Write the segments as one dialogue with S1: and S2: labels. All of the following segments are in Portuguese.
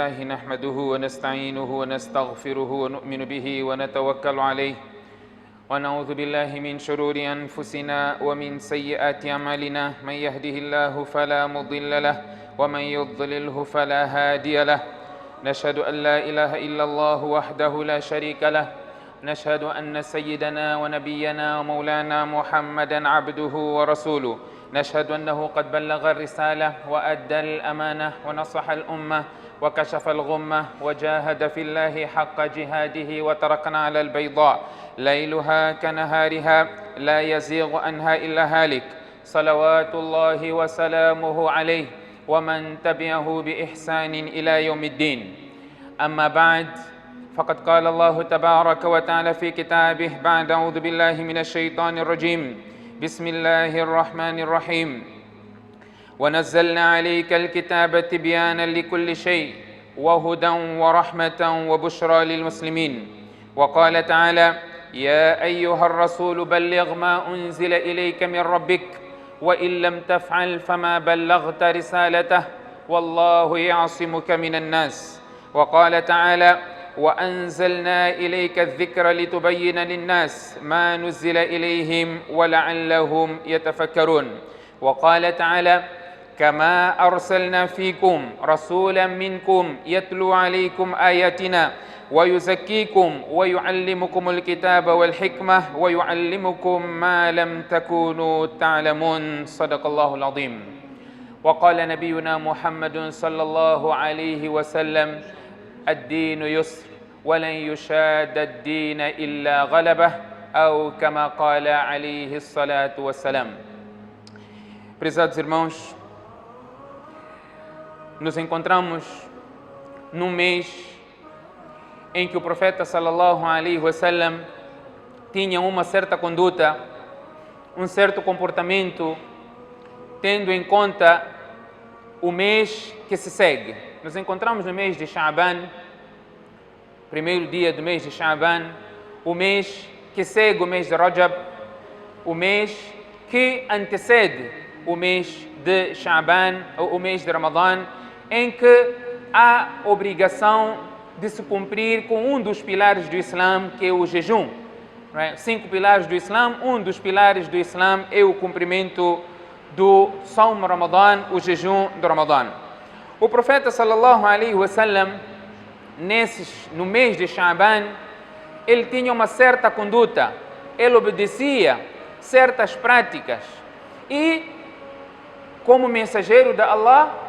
S1: لله نحمده ونستعينه ونستغفره ونؤمن به ونتوكل عليه ونعوذ بالله من شرور أنفسنا ومن سيئات أعمالنا من يهده الله فلا مضل له ومن يضلله فلا هادي له نشهد أن لا إله إلا الله وحده لا شريك له نشهد أن سيدنا ونبينا ومولانا محمدا عبده ورسوله نشهد أنه قد بلغ الرسالة وأدى الأمانة ونصح الأمة وكشف الغمة وجاهد في الله حق جهاده وتركنا على البيضاء ليلها كنهارها لا يزيغ عنها إلا هالك صلوات الله وسلامه عليه ومن تبعه بإحسان إلى يوم الدين. أما بعد فقد قال الله تبارك وتعالى في كتابه بعد أعوذ بالله من الشيطان الرجيم بسم الله الرحمن الرحيم ونزلنا عليك الكتاب تبيانا لكل شيء وهدى ورحمة وبشرى للمسلمين. وقال تعالى يا أيها الرسول بلغ ما أنزل إليك من ربك وإن لم تفعل فما بلغت رسالته والله يعصمك من الناس. وقال تعالى وأنزلنا إليك الذكر لتبين للناس ما نزل إليهم ولعلهم يتفكرون. وقال تعالى كما أرسلنا فيكم رسولا منكم يتلو عليكم آياتنا ويزكيكم ويعلمكم الكتاب والحكمة ويعلمكم ما لم تكونوا تعلمون. صدق الله العظيم. وقال نبينا محمد صلى الله عليه وسلم الدين يسر ولن يشاد الدين إلا غلبه أو كما قال عليه الصلاة والسلام. Prezados irmãos, nos encontramos num mês em que o profeta sallallahu alaihi wasallam tinha uma certa conduta, um certo comportamento, tendo em conta o mês que se segue. Nos encontramos no mês de Sha'ban, primeiro dia do mês de Sha'ban, o mês que segue o mês de Rajab, o mês que antecede o mês de Sha'ban, o mês de Ramadã, em que há obrigação de se cumprir com um dos pilares do Islã, que é o jejum. 5 pilares do Islã, um dos pilares do Islã é o cumprimento do Sawm Ramadã, o jejum do Ramadã. O profeta sallallahu alaihi wasallam, no mês de Sha'ban, ele tinha uma certa conduta, ele obedecia certas práticas e, como mensageiro de Allah,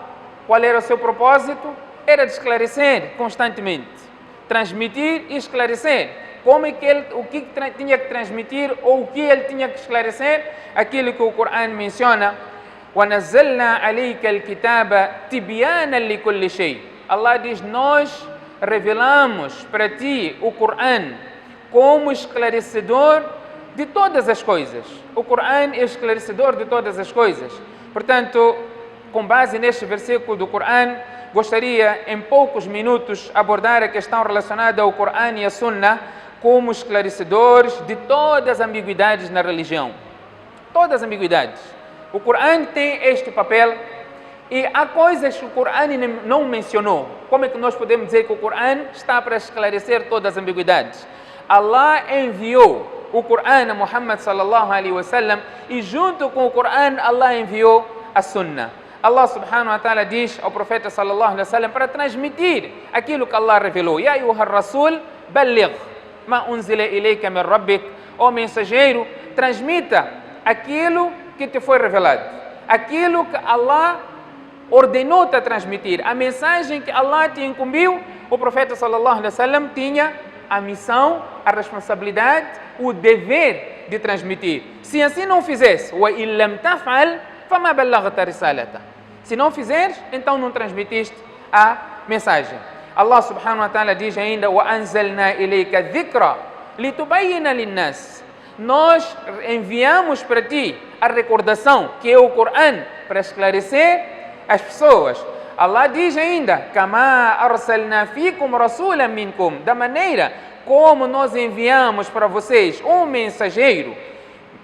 S1: qual era o seu propósito? Era de esclarecer constantemente, transmitir e esclarecer. Como é que o que tinha que transmitir ou o que ele tinha que esclarecer? Aquilo que o Corão menciona. وَنَزَّلْنَا عَلَيْكَ الْكِتَابَ تِبْيَانًا لِكُلِّ شَيْءٍ. Allah diz, nós revelamos para ti o Corão como esclarecedor de todas as coisas. O Corão é esclarecedor de todas as coisas. Portanto, com base neste versículo do Corão, gostaria em poucos minutos abordar a questão relacionada ao Corão e à Sunna como esclarecedores de todas as ambiguidades na religião. Todas as ambiguidades. O Corão tem este papel e há coisas que o Corão não mencionou. Como é que nós podemos dizer que o Corão está para esclarecer todas as ambiguidades? Allah enviou o Corão a Muhammad sallallahu alaihi wasallam e junto com o Corão Allah enviou a Sunna. Allah subhanahu wa ta'ala diz ao profeta sallallahu alaihi wasallam para transmitir aquilo que Allah revelou. Ya ayyuhar rasul balligh ma unzila ilayka min rabbik. Ó mensageiro, transmita aquilo que te foi revelado, aquilo que Allah ordenou-te a transmitir, a mensagem que Allah te incumbiu. O profeta sallallahu alaihi wasallam tinha a missão, a responsabilidade, o dever de transmitir. Se assim não fizesse, وَإِن لَمْ تَفْعَلْ فَمَا بَلَّغْتَ رِسَالَتَهُ. Se não fizeres, então não transmitiste a mensagem. Allah subhanahu wa ta'ala diz ainda وَأَنزَلْنَا إِلَيْكَ الذِّكْرَ لِتُبَيِّنَ لِلنَّاسِ. Nós enviamos para ti a recordação, que é o Corão, para esclarecer as pessoas. Allah diz ainda كَمَا أَرْسَلْنَا فِيكُمْ رَسُولًا مِنْكُمْ. Da maneira como nós enviamos para vocês um mensageiro,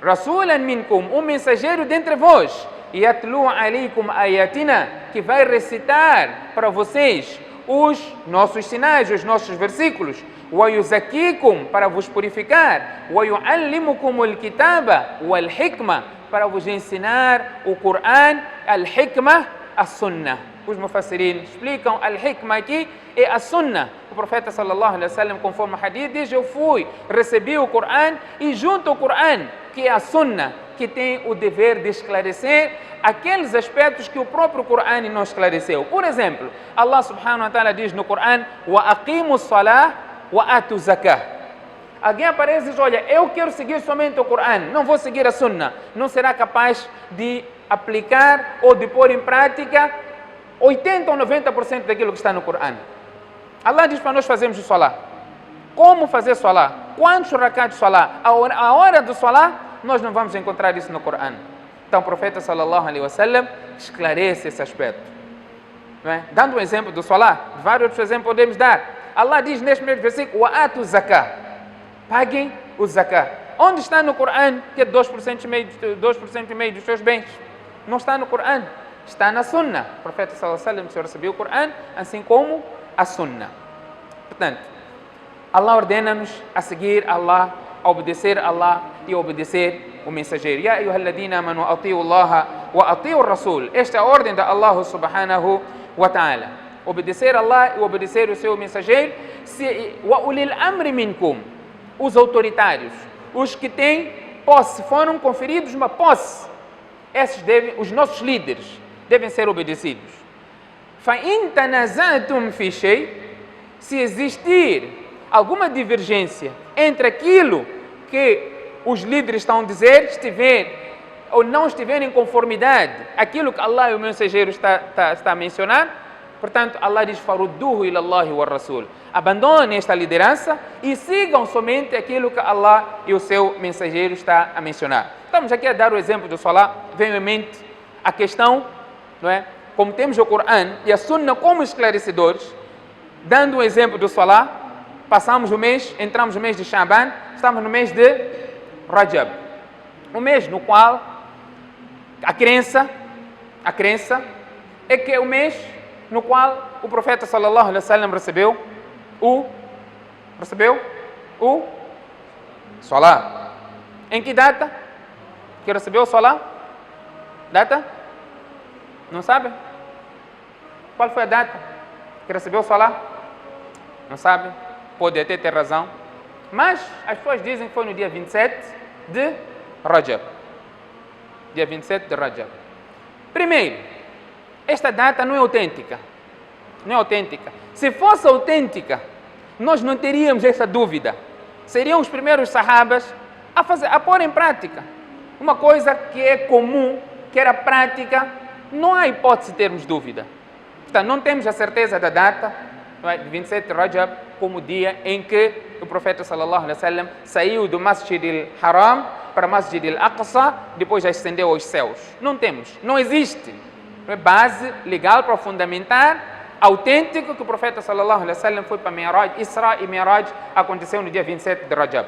S1: رَسُولًا مِنْكُمْ, um mensageiro dentre vós, يَتْلُو عَلَيْكُمْ آيَاتِنَا, que vai recitar para vocês os nossos sinais, os nossos versículos. وَيُزَكِّيكُمْ, para vos purificar. وَيُعَلِّمُكُمُ الْكِتَابَ وَالْحِكْمَةَ, para vos ensinar o Coran, al-hikmah, a sunnah. Os mufassirin explicam, al-hikmah aqui é a sunnah. O profeta sallallahu alaihi wasallam, conforme o hadith, diz: eu fui, recebi o Coran e junto ao Coran, que é a sunnah, que tem o dever de esclarecer aqueles aspectos que o próprio Coran não esclareceu. Por exemplo, Allah subhanahu wa ta'ala diz no Coran: وَأَقِيمُوا الصَّلَاةَ وَآتُوا الزَّكَاةَ. Alguém aparece e diz: olha, eu quero seguir somente o Coran, não vou seguir a Sunnah. Não será capaz de aplicar ou de pôr em prática 80 ou 90% daquilo que está no Coran. Allah diz para nós fazermos o Salah. Como fazer Salah? Quantos rakat de Salah? A hora do Salah, nós não vamos encontrar isso no Coran. Então o profeta sallallahu alaihi wasallam esclarece esse aspecto. Não é? Dando um exemplo do Salah, vários outros exemplos podemos dar. Allah diz neste primeiro versículo: وَآتُوا الزَّكَاةَ, paguem o zakah. Onde está no Coran que é 2% e meio dos seus bens? Não está no Coran, está na Sunnah. O profeta sallallahu alaihi wasallam recebeu o Coran, assim como a Sunnah. Portanto, Allah ordena-nos a seguir Allah, a obedecer Allah e a obedecer o mensageiro. Ya ayyuhalladhina amanu ati'u Allah wa ati'u ar-rasul. Esta é a ordem de Allah subhanahu wa ta'ala. Obedecer Allah e obedecer o seu mensageiro. Wa ulil amri minkum, os autoritários, os que têm posse, foram conferidos uma posse. Os nossos líderes devem ser obedecidos. Fa in tanaza'tum fi shay, se existir alguma divergência entre aquilo que os líderes estão a dizer, estiver ou não estiver em conformidade aquilo que Allah e o mensageiro está a mencionar, portanto, Allah diz: farudduhu ila Allahi wa rasul. Abandonem esta liderança e sigam somente aquilo que Allah e o seu mensageiro está a mencionar. Estamos aqui a dar o exemplo do Salah. Vem em mente a questão, não é? Como temos o Coran e a Sunnah como esclarecedores, dando um exemplo do Salah, passamos o mês, entramos no mês de Sha'ban, estamos no mês de Rajab, um mês no qual a crença é que é o mês no qual o profeta sallallahu alaihi wasallam recebeu o Salah. Em que data que recebeu o Salah? Data? Não sabe? Qual foi a data que recebeu o Salah? Não sabe? Pode até ter razão. Mas as pessoas dizem que foi no dia 27 de Rajab. Dia 27 de Rajab. Primeiro, esta data não é autêntica. Não é autêntica. Se fosse autêntica, nós não teríamos essa dúvida. Seriam os primeiros sahabas a pôr em prática. Uma coisa que é comum, que era prática, não há hipótese de termos dúvida. Portanto, não temos a certeza da data, de 27 de Rajab, como o dia em que o profeta sallallahu alaihi wasallam saiu do Masjid al-Haram para Masjid al-Aqsa, depois já ascendeu aos céus. Não temos, não existe base legal para fundamentar autêntico que o profeta sallallahu alaihi wasallam foi para Mi'raj. Isra e Mi'raj aconteceu no dia 27 de Rajab.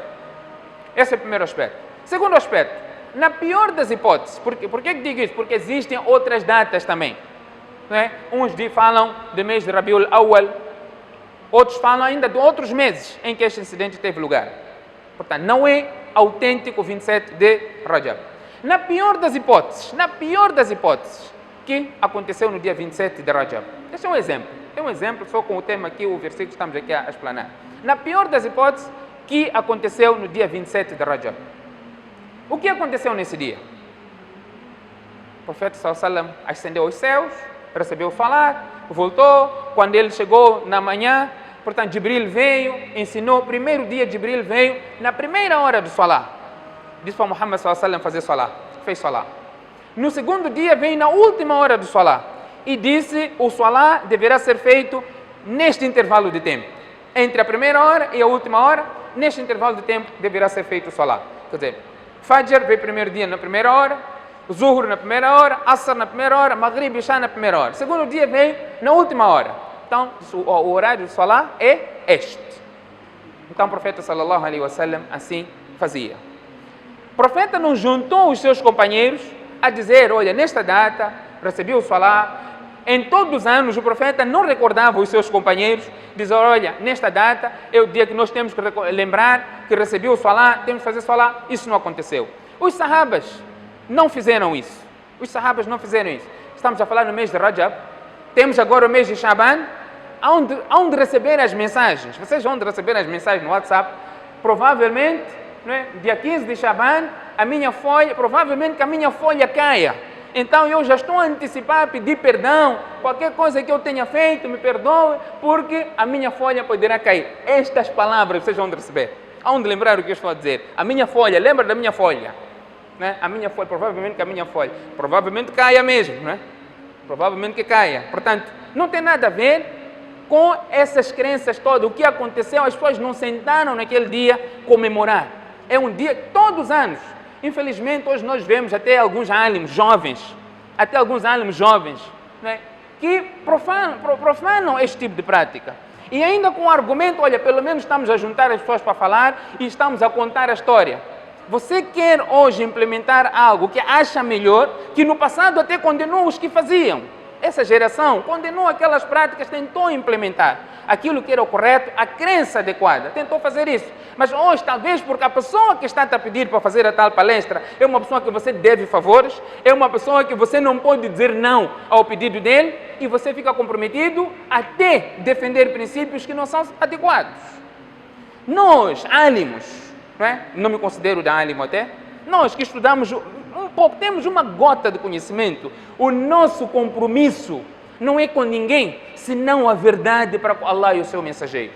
S1: Esse é o primeiro aspecto. Segundo aspecto, na pior das hipóteses, por que digo isso? Porque existem outras datas também. Não é? Uns falam do mês de Rabiul Awwal, outros falam ainda de outros meses em que este incidente teve lugar. Portanto, não é autêntico 27 de Rajab. Na pior das hipóteses, que aconteceu no dia 27 de Rajab. Este é um exemplo. É um exemplo só com o tema aqui, o versículo que estamos aqui a explanar. Na pior das hipóteses, que aconteceu no dia 27 de Rajab. O que aconteceu nesse dia? O profeta sallallahu alaihi wasallam ascendeu aos céus, recebeu falar, voltou. Quando ele chegou na manhã, portanto, Jibril veio, ensinou. Primeiro dia, Jibril veio na primeira hora do Salah. Disse para Muhammad sallallahu alaihi wasallam fazer Salah. Fez Salah. No segundo dia, veio na última hora do Salah e disse: o Salah deverá ser feito neste intervalo de tempo. Entre a primeira hora e a última hora, neste intervalo de tempo, deverá ser feito o Salah. Quer dizer, Fajr veio primeiro dia na primeira hora, Zuhr na primeira hora, Asr na primeira hora, Maghrib e Isha na primeira hora. Segundo dia veio na última hora. Então, o horário do Salah é este. Então, o profeta sallallahu alaihi wasallam assim fazia. O profeta não juntou os seus companheiros a dizer: olha, nesta data recebi o Salah, Em todos os anos, o profeta não recordava os seus companheiros, dizia, olha, nesta data é o dia que nós temos que lembrar que recebeu o Salah, temos que fazer Salah. Isso não aconteceu. Os sahabas não fizeram isso. Os sahabas não fizeram isso. Estamos a falar no mês de Rajab, temos agora o mês de Shaban, onde receber as mensagens. Vocês vão receber as mensagens no WhatsApp, provavelmente, né, dia 15 de Shaban, provavelmente que a minha folha caia. Então eu já estou a antecipar, a pedir perdão, qualquer coisa que eu tenha feito, me perdoe, porque a minha folha poderá cair. Estas palavras vocês vão receber. Onde lembrar o que eu estou a dizer? A minha folha, lembra da minha folha? Né? A minha folha, provavelmente que a minha folha, provavelmente caia mesmo, né? Provavelmente que caia. Portanto, não tem nada a ver com essas crenças todas. O que aconteceu, as pessoas não sentaram naquele dia comemorar. É um dia, todos os anos. Infelizmente, hoje nós vemos até alguns álimos jovens, né, que profanam este tipo de prática. E ainda com o argumento, olha, pelo menos estamos a juntar as pessoas para falar e estamos a contar a história. Você quer hoje implementar algo que acha melhor, que no passado até condenou os que faziam. Essa geração condenou aquelas práticas, tentou implementar aquilo que era o correto, a crença adequada, tentou fazer isso. Mas hoje, talvez porque a pessoa que está a pedir para fazer a tal palestra é uma pessoa que você deve favores, é uma pessoa que você não pode dizer não ao pedido dele, e você fica comprometido até defender princípios que não são adequados. Nós, álimos, não me considero de álimo até, nós que estudamos um pouco, temos uma gota de conhecimento, o nosso compromisso não é com ninguém, senão a verdade para Allah e o seu mensageiro.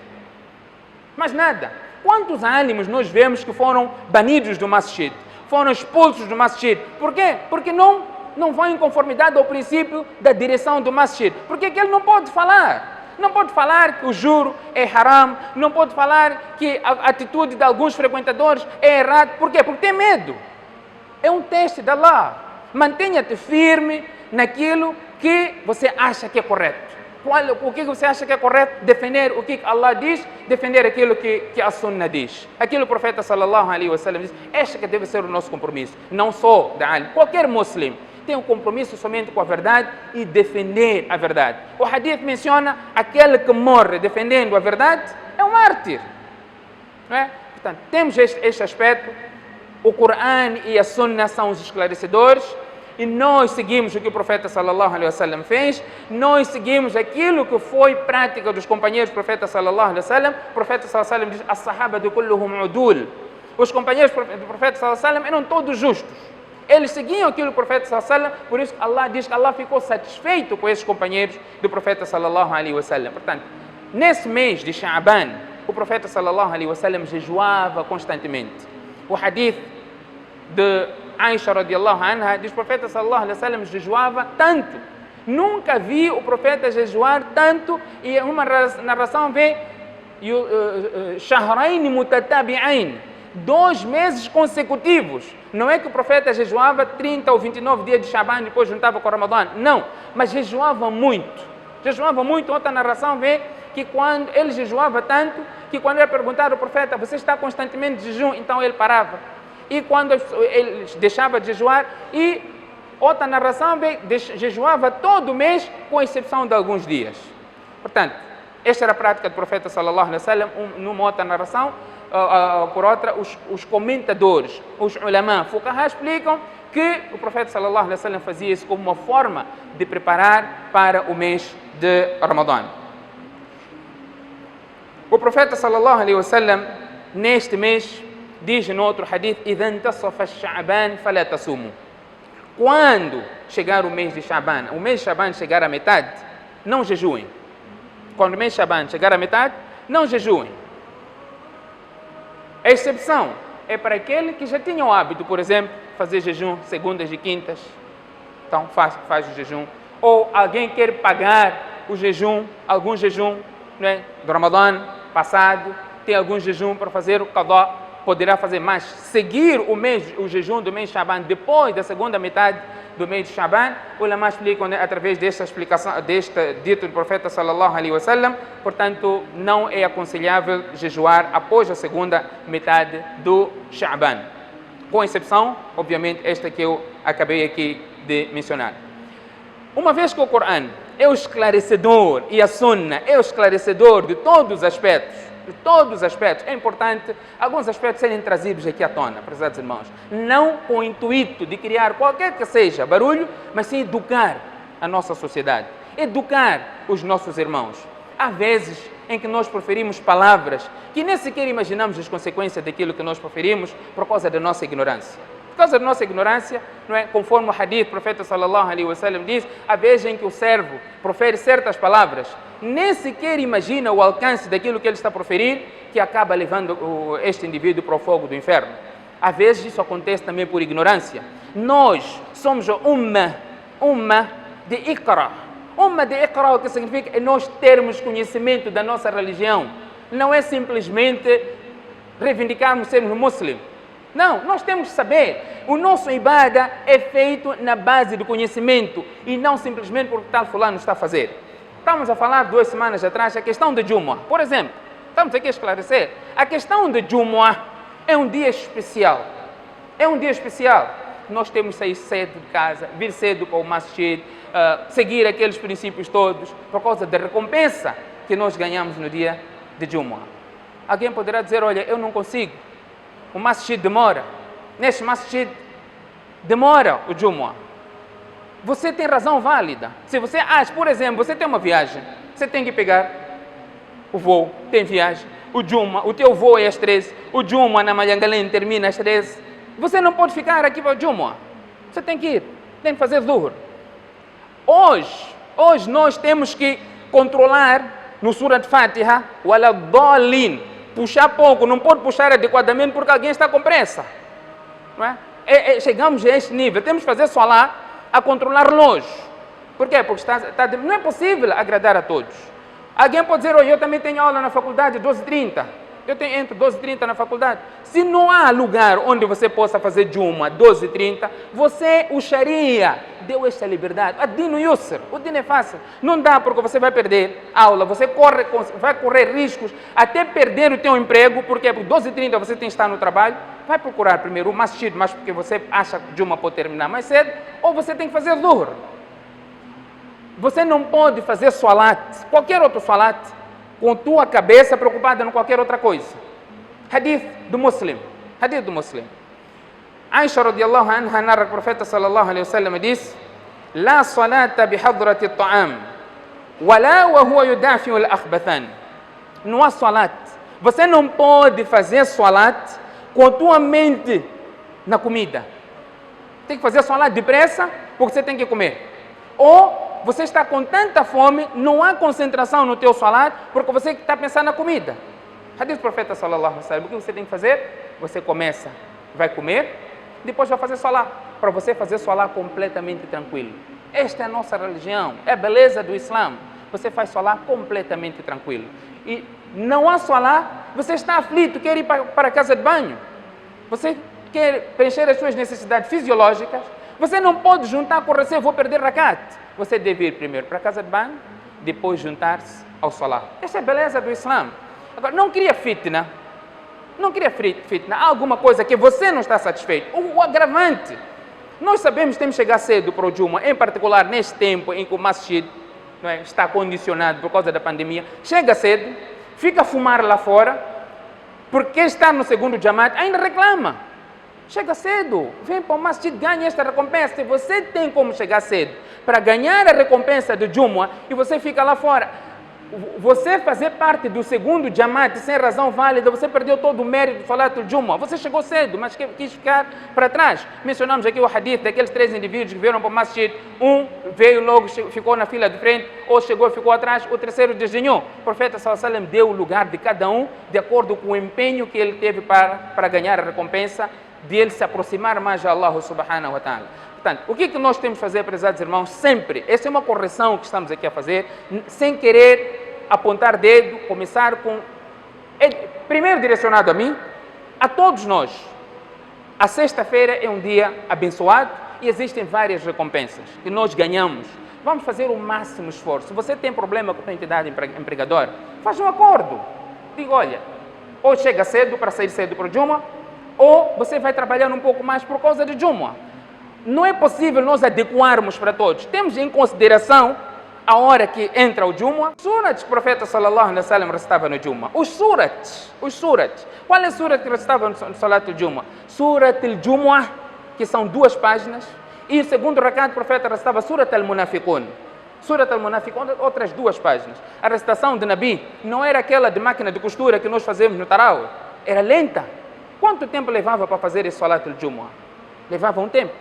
S1: Mas nada. Quantos álимos nós vemos que foram banidos do masjid, foram expulsos do masjid? Por quê? Porque não vão em conformidade ao princípio da direção do masjid. Porque que ele não pode falar. Não pode falar que o juro é haram, não pode falar que a atitude de alguns frequentadores é errada. Por quê? Porque tem medo. É um teste de Allah. Mantenha-te firme naquilo que você acha que é correto. O que você acha que é correto? Defender o que Allah diz, defender aquilo que a Sunna diz. Aquilo que o profeta sallallahu alaihi wasallam diz, este que deve ser o nosso compromisso. Não só da alim. Qualquer muslim tem um compromisso somente com a verdade e defender a verdade. O hadith menciona aquele que morre defendendo a verdade é um mártir. Não é? Portanto, temos este aspecto. O Corão e a Sunna são os esclarecedores. E nós seguimos o que o profeta sallallahu alaihi wasallam fez, nós seguimos aquilo que foi prática dos companheiros do profeta sallallahu alaihi wasallam. O profeta sallallahu alaihi wasallam diz, as-sahabatu kulluhum udul. Os companheiros do profeta sallallahu alaihi wasallam eram todos justos. Eles seguiam aquilo do profeta sallallahu alaihi wasallam, por isso Allah diz que Allah ficou satisfeito com esses companheiros do profeta sallallahu alaihi wasallam. Portanto, nesse mês de Sha'ban, o profeta sallallahu alaihi wasallam jejuava constantemente. O hadith de Aisha radiallahu anha, diz o profeta sallallahu alaihi wasallam jejuava tanto. Nunca vi o profeta jejuar tanto, e uma narração vê shahrain mutatabi'ain, 2 meses consecutivos. Não é que o profeta jejuava 30 ou 29 dias de Shaban e depois juntava com o Ramadã. Não, mas jejuava muito. Jejuava muito. Outra narração vê que quando ele jejuava tanto, que quando ele perguntava ao profeta, você está constantemente de jejum? Então ele parava. E quando ele deixava de jejuar, e outra narração jejuava todo mês, com exceção de alguns dias. Portanto, esta era a prática do profeta sallallahu alaihi wasallam. Numa outra narração, por outra, os comentadores, os ulama, fuqaha, explicam que o profeta sallallahu alaihi wasallam fazia isso como uma forma de preparar para o mês de Ramadã. O profeta sallallahu alaihi wasallam, neste mês, diz no outro hadith, إِذَا انْتَصَفَ الشَّعْبَانِ فَلَا تَصُومُوا. Quando chegar o mês de Shaban, o mês de Shaban chegar à metade, não jejuem. Quando o mês de Shaban chegar à metade, não jejuem. A exceção é para aquele que já tinha o hábito, por exemplo, fazer jejum segundas e quintas. Então faz o jejum. Ou alguém quer pagar o jejum, algum jejum, né, do Ramadã passado, tem algum jejum para fazer o qadá, poderá fazer mais, seguir o jejum do mês de Shaban depois da segunda metade do mês de Shaban. O ulama explica, né, através desta explicação, deste dito do profeta sallallahu alaihi wasallam, portanto, não é aconselhável jejuar após a segunda metade do Shaban, com exceção, obviamente, esta que eu acabei aqui de mencionar. Uma vez que o Corão é o esclarecedor e a Sunna é o esclarecedor de todos os aspectos. De todos os aspectos. É importante alguns aspectos serem trazidos aqui à tona, prezados irmãos. Não com o intuito de criar qualquer que seja barulho, mas sim educar a nossa sociedade. Educar os nossos irmãos. Há vezes em que nós proferimos palavras que nem sequer imaginamos as consequências daquilo que nós proferimos por causa da nossa ignorância. Por causa da nossa ignorância, não é? Conforme o hadith, o profeta sallallahu alaihi wasallam diz, há vezes em que o servo profere certas palavras, nem sequer imagina o alcance daquilo que ele está a proferir, que acaba levando este indivíduo para o fogo do inferno. Às vezes isso acontece também por ignorância. Nós somos umma de Iqra. Umma de Iqra, o que significa é nós termos conhecimento da nossa religião. Não é simplesmente reivindicarmos sermos muslims. Não, nós temos que saber. O nosso ibadah é feito na base do conhecimento e não simplesmente porque tal fulano está a fazer. Estamos a falar 2 semanas atrás a questão de Jumu'ah. Por exemplo, estamos aqui a esclarecer. A questão de Jumu'ah é um dia especial. É um dia especial. Nós temos que sair cedo de casa, vir cedo para o masjid, seguir aqueles princípios todos, por causa da recompensa que nós ganhamos no dia de Jumu'ah. Alguém poderá dizer, olha, eu não consigo. O masjid demora. Neste masjid demora o Jumu'ah. Você tem razão válida. Se você acha, por exemplo, você tem uma viagem, você tem que pegar o voo, tem viagem, o Jumu'ah, o teu voo é às 13, o Jumu'ah na Malhangalém termina às 13. Você não pode ficar aqui para o Jumu'ah. Você tem que ir, tem que fazer Zuhr. Hoje nós temos que controlar no Surat Fatiha, wala dhalin, puxar pouco, não pode puxar adequadamente porque alguém está com pressa. Não é? Chegamos a este nível, temos que fazer salah a controlar longe. Por quê? Porque não é possível agradar a todos. Alguém pode dizer, eu também tenho aula na faculdade 12h30. Eu entro 12h30 na faculdade. Se não há lugar onde você possa fazer Jumu'ah 12h30, o Sharia deu esta liberdade. A Din Yusr, o Din é fácil. Não dá porque você vai perder aula, você vai correr riscos até perder o teu emprego, porque 12h30 você tem que estar no trabalho. Vai procurar primeiro o masjid, mas porque você acha que Jumu'ah pode terminar mais cedo, ou você tem que fazer Zuhr. Você não pode fazer salat, qualquer outro salat, com tua cabeça preocupada em qualquer outra coisa. Hadith do Muslim. Aisha radiallahu anha narra que o profeta sallallahu alaihi wasallam disse: La salata bihadrati at-ta'am, wala wa huwa yudafi'u al-akhbathan. Não há salat. Você não pode fazer salat com tua mente na comida. Tem que fazer salat depressa porque você tem que comer. Ou você está com tanta fome, não há concentração no teu salat, porque você está pensando na comida. Hadith do profeta sallallahu alaihi wasallam, o que você tem que fazer? Você começa, vai comer, depois vai fazer salat, para você fazer salat completamente tranquilo. Esta é a nossa religião, é a beleza do Islã. Você faz salat completamente tranquilo. E não há salat, você está aflito, quer ir para a casa de banho. Você quer preencher as suas necessidades fisiológicas. Você não pode juntar com receio, vou perder rakat. Você deve ir primeiro para a casa de banho, depois juntar-se ao salat. Essa é a beleza do Islã. Agora, não cria fitna. Há alguma coisa que você não está satisfeito. O agravante. Nós sabemos que temos que chegar cedo para o Jumu'ah, em particular neste tempo em que o masjid está condicionado por causa da pandemia. Chega cedo, fica a fumar lá fora, porque está no segundo Jamaat, ainda reclama. Chega cedo, vem para o masjid, ganha esta recompensa. Se você tem como chegar cedo para ganhar a recompensa do Jumu'ah e você fica lá fora, você fazer parte do segundo Jamaat sem razão válida, você perdeu todo o mérito de falar do Jumu'ah. Você chegou cedo, mas quis ficar para trás. Mencionamos aqui o hadith daqueles 3 indivíduos que vieram para o masjid. Um veio logo, ficou na fila de frente, ou chegou e ficou atrás, o terceiro desdenhou. O profeta sallallahu alaihi wasallam deu o lugar de cada um de acordo com o empenho que ele teve para ganhar a recompensa, de ele se aproximar mais de Allah subhanahu wa ta'ala. Portanto, o que nós temos que fazer, prezados irmãos, sempre, essa é uma correção que estamos aqui a fazer, sem querer apontar dedo, começar com, primeiro direcionado a mim, a todos nós. A sexta-feira é um dia abençoado e existem várias recompensas que nós ganhamos. Vamos fazer o máximo esforço. Se você tem problema com a entidade empregadora, faz um acordo. Diga, olha, ou chega cedo para sair cedo para o Jumu'ah, ou você vai trabalhar um pouco mais por causa de Jumu'ah. Não é possível nós adequarmos para todos. Temos em consideração a hora que entra o Jumu'ah, os surats que o profeta sallallahu alaihi wasallam recitava no Jumu'ah. Os surats. Qual é a surat que recitava no Salat al-Jumu'ah? Surat al-Jumu'ah, que são 2 páginas. E o segundo rakat, o profeta recitava Surat al-Munafiqun. Surat al-Munafiqun, outras 2 páginas. A recitação de Nabi não era aquela de máquina de costura que nós fazemos no Tarawih. Era lenta. Quanto tempo levava para fazer esse Salat al-Jumu'ah? Levava um tempo.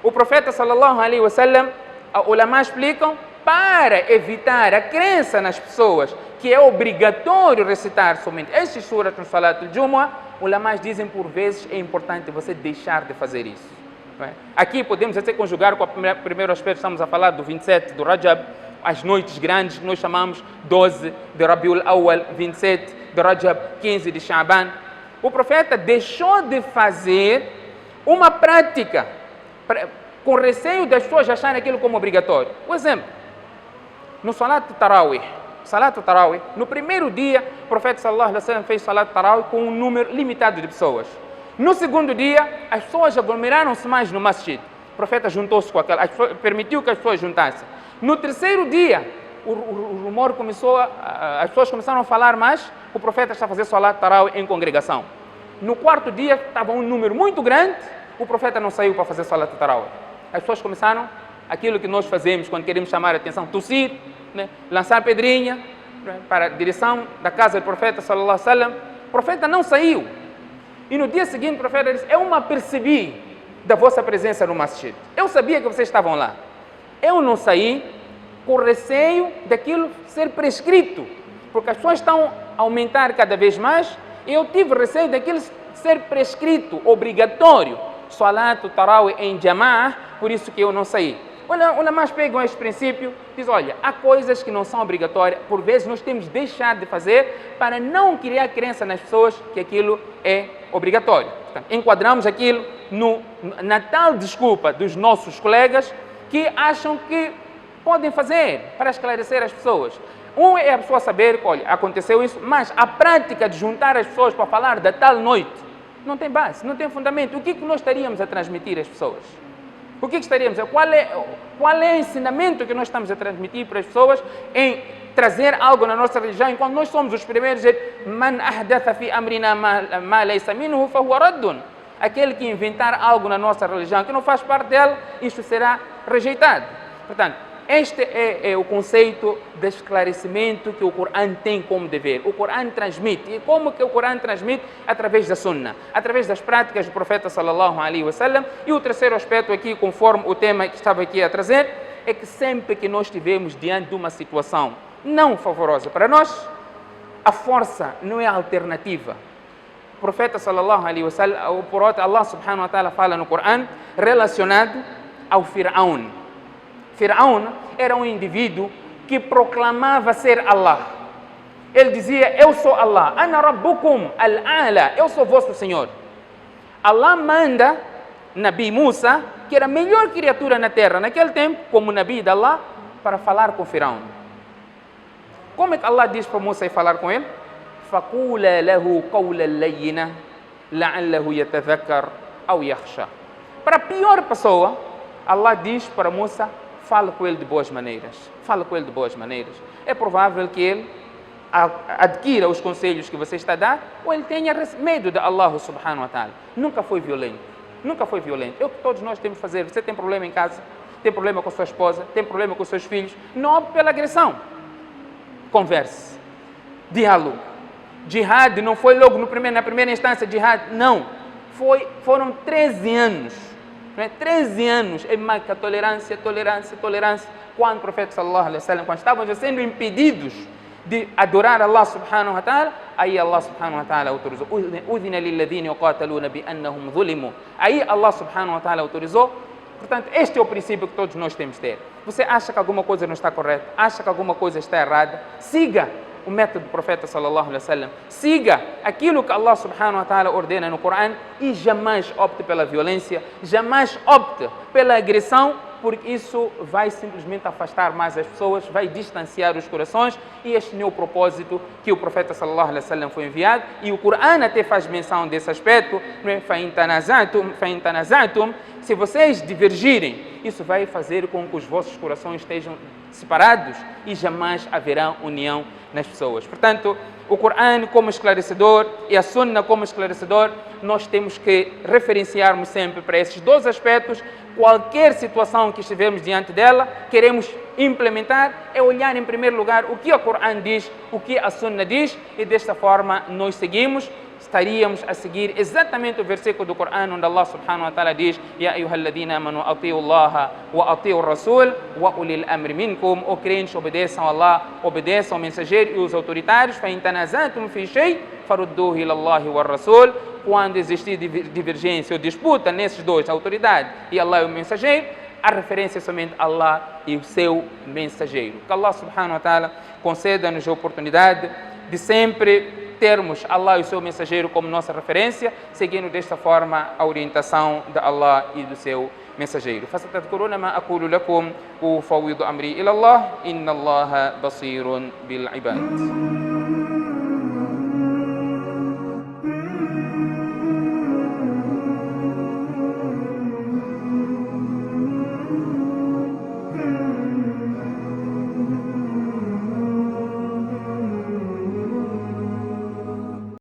S1: O profeta sallallahu alaihi wasallam, os ulama explicam, para evitar a crença nas pessoas que é obrigatório recitar somente estes surat no Salat al-Jumu'ah, os ulama dizem por vezes é importante você deixar de fazer isso. Aqui podemos até conjugar com o primeiro aspecto, estamos a falar do 27 do Rajab, as noites grandes, que nós chamamos 12 de Rabiul Awwal, 27 de Rajab, 15 de Sha'ban. O profeta deixou de fazer uma prática com receio das pessoas acharem aquilo como obrigatório. Por exemplo, no Salat Tarawih, no primeiro dia, o profeta sallallahu alaihi wasallam fez Salat Tarawih com um número limitado de pessoas. No segundo dia, as pessoas aglomeraram-se mais no masjid. O profeta juntou-se com aquela, permitiu que as pessoas juntassem. No terceiro dia, o rumor começou, as pessoas começaram a falar mais, o profeta está a fazer Salat Tarawih em congregação. No quarto dia, estava um número muito grande, o profeta não saiu para fazer Salat Tarawih. As pessoas começaram aquilo que nós fazemos quando queremos chamar a atenção, tossir, lançar pedrinha para a direção da casa do profeta sallallahu alaihi wasallam. O profeta não saiu. E no dia seguinte o profeta disse: eu me apercebi da vossa presença no masjid. Eu sabia que vocês estavam lá. Eu não saí com receio daquilo ser prescrito, porque as pessoas estão a aumentar cada vez mais, e eu tive receio daquilo ser prescrito, obrigatório, Salat Tarawih em Jama'ah, por isso que eu não saí. Olha, mais pegam este princípio, diz: olha, há coisas que não são obrigatórias, por vezes nós temos de deixar de fazer para não criar crença nas pessoas que aquilo é obrigatório. Portanto, enquadramos aquilo na tal desculpa dos nossos colegas que acham que podem fazer para esclarecer as pessoas. Um é a pessoa saber, olha, aconteceu isso, mas a prática de juntar as pessoas para falar da tal noite não tem base, não tem fundamento. O que nós estaríamos a transmitir às pessoas? O que estaríamos? Qual é o ensinamento que nós estamos a transmitir para as pessoas em trazer algo na nossa religião, enquanto nós somos os primeiros a dizer: Man ahdatha fi amrina ma laysa minhu fahuwa raddun. Aquele que inventar algo na nossa religião que não faz parte dela, isso será rejeitado. Portanto, este é o conceito de esclarecimento que o Corão tem como dever. O Corão transmite. E como que o Corão transmite? Através da Sunnah, através das práticas do profeta sallallahu alaihi wasallam. E o terceiro aspecto aqui, conforme o tema que estava aqui a trazer, é que sempre que nós estivermos diante de uma situação não favorosa para nós, a força não é a alternativa. O profeta sallallahu alaihi wasallam, por outro, Allah subhanahu wa ta'ala fala no Corão relacionado ao Fir'aun. Fir'aun era um indivíduo que proclamava ser Allah. Ele dizia: eu sou Allah, ana rabbukum al-a'la, eu sou vosso Senhor. Allah manda Nabi Musa, que era a melhor criatura na terra naquele tempo, como Nabi de Allah, para falar com Fir'aun. Como é que Allah diz para Musa ir falar com ele? فَقُولَ لَهُ قَوْلًا لَيِّنًا لَعَلَّهُ يَتَذَكَّرُ أَوْ يَخْشَى. Para a pior pessoa, Allah diz para Musa: fala com ele de boas maneiras. Fala com ele de boas maneiras. É provável que ele adquira os conselhos que você está a dar, ou ele tenha medo de Allah subhanahu wa ta'ala. Nunca foi violento. Nunca foi violento. É o que todos nós temos que fazer. Você tem problema em casa, tem problema com a sua esposa, tem problema com os seus filhos, não opte pela agressão. Converse. Diálogo. Jihad não foi logo na primeira instância, jihad, não. Foram 13 anos. 13 anos em Meca, tolerância. Quando o profeta sallallahu alaihi wasallam, quando estavam sendo impedidos de adorar Allah subhanahu wa ta'ala, aí Allah subhanahu wa ta'ala autorizou: udhina lilladhina yuqataluna bi annahum zulimu. Aí Allah subhanahu wa ta'ala autorizou. Portanto, este é o princípio que todos nós temos de ter. Você acha que alguma coisa não está correta, acha que alguma coisa está errada, siga o método do profeta sallallahu alaihi wasallam, siga aquilo que Allah subhanahu wa ta'ala ordena no Corão e jamais opte pela violência, jamais opte pela agressão, porque isso vai simplesmente afastar mais as pessoas, vai distanciar os corações, e este não é o propósito que o profeta sallallahu alaihi wasallam foi enviado. E o Corão até faz menção desse aspecto: فَإِن تَنَازَعْتُمْ, se vocês divergirem, isso vai fazer com que os vossos corações estejam separados e jamais haverá união nas pessoas. Portanto, o Corão como esclarecedor e a Sunna como esclarecedor, nós temos que referenciarmos sempre para esses dois aspectos. Qualquer situação que estivermos diante dela, queremos implementar, é olhar em primeiro lugar o que o Corão diz, o que a Sunna diz, e desta forma nós seguimos. Estaríamos a seguir exatamente o versículo do Corão onde Allah subhanahu wa ta'ala diz: Ya ayyuhalladhina amanu ati'u Allah wa ati'u Rasul wa ulil amri minkum. Ó crentes, obedeçam a Allah, obedeçam ao mensageiro e os autoritários. Fa in tanazatum fi shay farudduhu ila Allah wa Rasul. Quando existir divergência ou disputa nesses dois, a autoridade e Allah e o mensageiro, a referência é somente a Allah e o seu mensageiro. Que Allah subhanahu wa ta'ala conceda-nos a oportunidade de sempre termos Allah e o seu mensageiro como nossa referência, seguindo desta forma a orientação de Allah e do seu mensageiro. فستذكرون ما أقول لكم وأفوض أمري إلى الله إن الله بصير بالعباد.